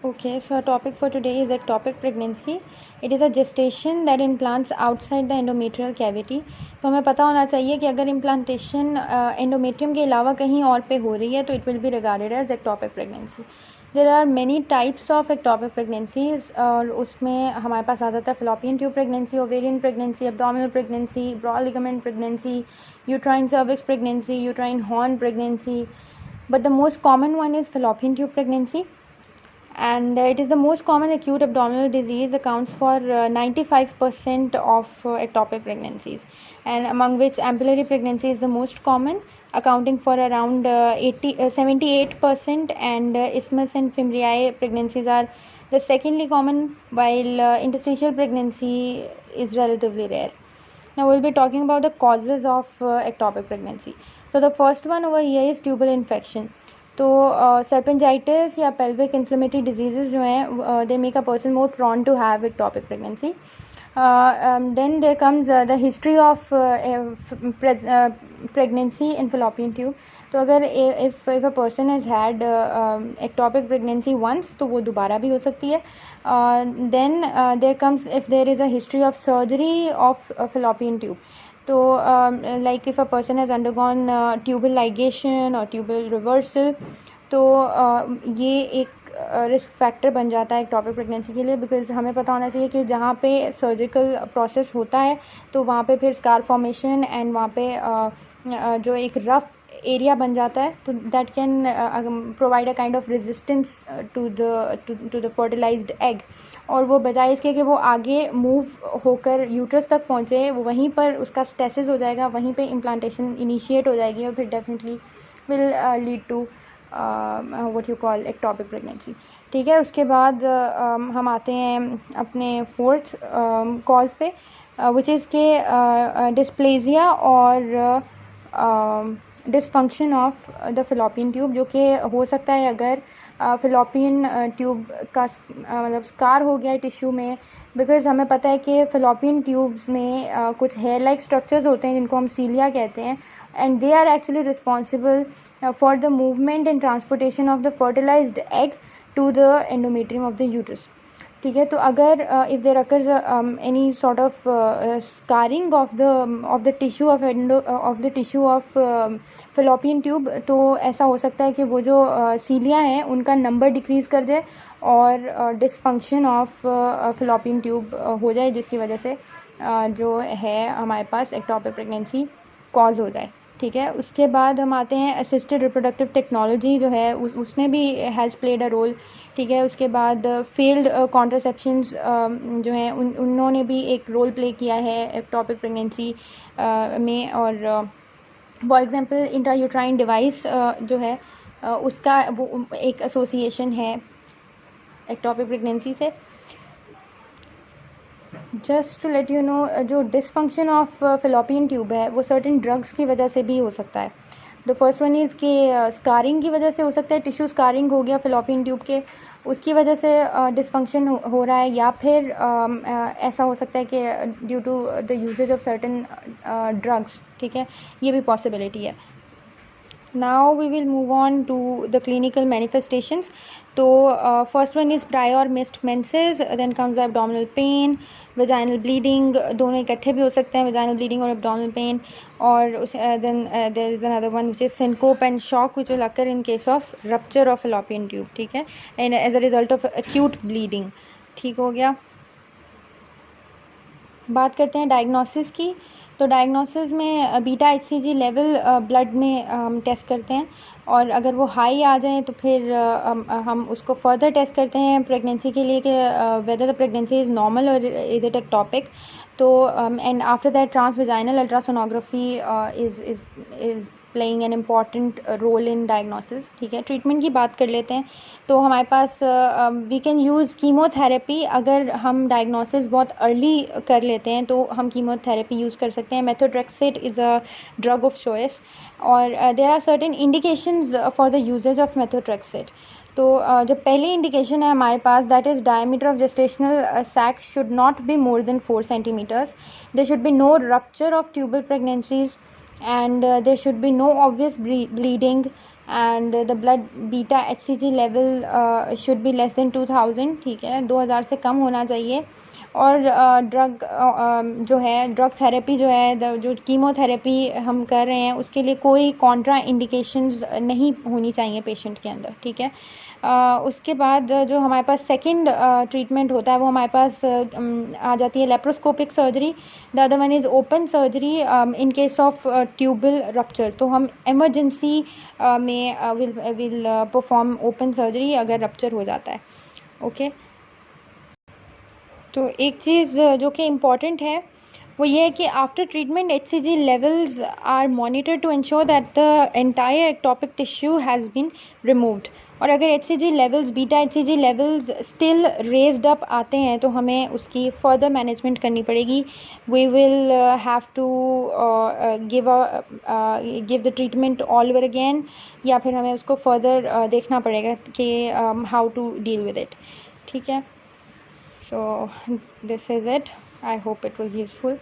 Okay, so our topic for today is ectopic pregnancy. It is a gestation that implants outside the endometrial cavity. तो हमें पता होना चाहिए कि अगर इम्प्लांटेशन एंडोमेट्रियम के अलावा कहीं और पे हो रही है तो it will be regarded as ectopic pregnancy. There are many types of ectopic pregnancies और उसमें हमारे पास आ जाता है fallopian tube pregnancy, ovarian pregnancy, abdominal pregnancy, broad ligament pregnancy, uterine cervix pregnancy, uterine horn pregnancy. But the most common one is fallopian tube pregnancy. And it is the most common acute abdominal disease, accounts for 95% of ectopic pregnancies, and among which ampullary pregnancy is the most common, accounting for around 78%, and isthmus and fimbriae pregnancies are the secondly common, while interstitial pregnancy is relatively rare. Now we'll be talking about the causes of ectopic pregnancy. So the first one over here is tubal infection. तो सर्पेंजाइटिस या pelvic inflammatory disease जो हैं they make a person more prone to have ectopic pregnancy. Then there comes the history of pregnancy in fallopian tube. तो अगर if a person has had ectopic pregnancy once तो वो दोबारा भी हो सकती है. Then there comes if there is a history of surgery of fallopian tube. तो like if a person has undergone tubal ligation or tubal reversal, तो ये एक रिस्क फैक्टर बन जाता है एक्टोपिक प्रेगनेंसी के लिए, बिकॉज हमें पता होना चाहिए कि जहाँ पे सर्जिकल प्रोसेस होता है तो वहाँ पे फिर स्कार फॉर्मेशन एंड वहाँ पे जो एक रफ एरिया बन जाता है तो that can provide a kind of resistance to the fertilised egg, और वो बजाय इसके कि वो आगे मूव होकर यूट्रस तक पहुँचे वो वहीं पर उसका स्टेसिस हो जाएगा, वहीं पे इम्प्लांटेशन इनिशिएट हो जाएगी और फिर definitely will lead to what you call ectopic pregnancy. ठीक है, उसके बाद हम आते हैं अपने फोर्थ कॉज पे, विच इज़ के डिस्प्लेजिया और dysfunction of the fallopian tube, जो कि हो सकता है अगर फिलोपियन ट्यूब का मतलब स्कार हो गया है टिश्यू में, बिकॉज हमें पता है कि फिलोपियन ट्यूब्स में कुछ हेयर लाइक स्ट्रक्चर्स होते हैं जिनको हम सीलिया कहते हैं, and they are actually responsible for the movement and transportation of the fertilized egg to the endometrium of the uterus. ठीक है, तो अगर if there occurs any sort of scarring of the tissue of fallopian tube, तो ऐसा हो सकता है कि वो जो सीलिया हैं उनका नंबर डिक्रीज़ कर जाए और डिसफंक्शन ऑफ fallopian tube हो जाए, जिसकी वजह से जो है हमारे पास एक्टोपिक प्रेगनेंसी कॉज हो जाए. ठीक है, उसके बाद हम आते हैं असिस्टेड रिप्रोडक्टिव टेक्नोलॉजी जो है उसने भी हैज़ प्लेड अ रोल. ठीक है, उसके बाद फेल्ड कॉन्ट्रासेप्शंस जो हैं उन्होंने भी एक रोल प्ले किया है एक्टोपिक प्रेगनेंसी में, और फॉर एग्जांपल इंट्रायूट्राइन डिवाइस जो है उसका वो एक एसोसिएशन है एक्टोपिक प्रेगनेंसी से. Just to let you know, जो डिसफंक्शन ऑफ फिलोपियन ट्यूब है वो सर्टेन ड्रग्स की वजह से भी हो सकता है. द फर्स्ट वन इज़ कि स्कारिंग की वजह से हो सकता है, टिश्यू स्कारिंग हो गया फिलोपियन ट्यूब के, उसकी वजह से डिसफंक्शन हो रहा है, या फिर ऐसा हो सकता है कि due to the usages of certain drugs. ठीक है, ये भी पॉसिबिलिटी है. Now we will move on to the clinical manifestations. तो first one is prior missed menses, then comes abdominal pain, vaginal bleeding, दोनों इकट्ठे भी हो सकते हैं, vaginal bleeding और abdominal pain, और then there is another one which is syncope and shock which will occur in case of rupture of fallopian tube. ठीक है, and as a result of acute bleeding. ठीक हो गया. बात करते हैं डायग्नोसिस की. तो डायग्नोसिस में बीटा HCG लेवल ब्लड में हम टेस्ट करते हैं, और अगर वो हाई आ जाए तो फिर हम उसको फर्दर टेस्ट करते हैं प्रेगनेंसी के लिए कि whether the pregnancy is normal और इज़ इट एक्टोपिक. तो and after that transvaginal ultrasonography is playing an important role in diagnosis. ठीक है, ट्रीटमेंट की बात कर लेते हैं. तो हमारे पास वी कैन यूज़ कीमोथेरेपी. अगर हम डायग्नोसिस बहुत अर्ली कर लेते हैं तो हम कीमोथेरेपी यूज़ कर सकते हैं. Methotrexate is a drug of choice, और there are certain indications for the usages of methotrexate. तो जो पहली इंडिकेशन है हमारे पास, that is diameter of gestational sac should not be more than 4 centimeters. There should be no rupture of tubal pregnancies, and there should be no obvious bleeding, and the blood beta HCG level should be less than 2000, ठीक है, 2000 से कम होना चाहिए। और drug जो है, drug therapy जो है, जो कीमोथेरेपी हम कर रहे हैं उसके लिए कोई कॉन्ट्रा इंडिकेशंस नहीं होनी चाहिए पेशेंट के अंदर, ठीक है। उसके बाद जो हमारे पास सेकंड ट्रीटमेंट होता है वो हमारे पास आ जाती है laparoscopic surgery. The other one is open surgery in case of tubal rupture. तो हम एमरजेंसी में विल परफॉर्म ओपन सर्जरी अगर रप्चर हो जाता है, ओके। तो एक चीज़ जो कि इम्पॉर्टेंट है वो ये है कि after treatment HCG levels are monitor to ensure that the entire ectopic tissue has been removed. और अगर HCG levels, beta HCG levels still raised up आते हैं तो हमें उसकी फर्दर मैनेजमेंट करनी पड़ेगी। We will have to give the treatment all over again, या फिर हमें उसको फर्दर देखना पड़ेगा कि how to deal with it, ठीक है। So this is it. I hope it was useful.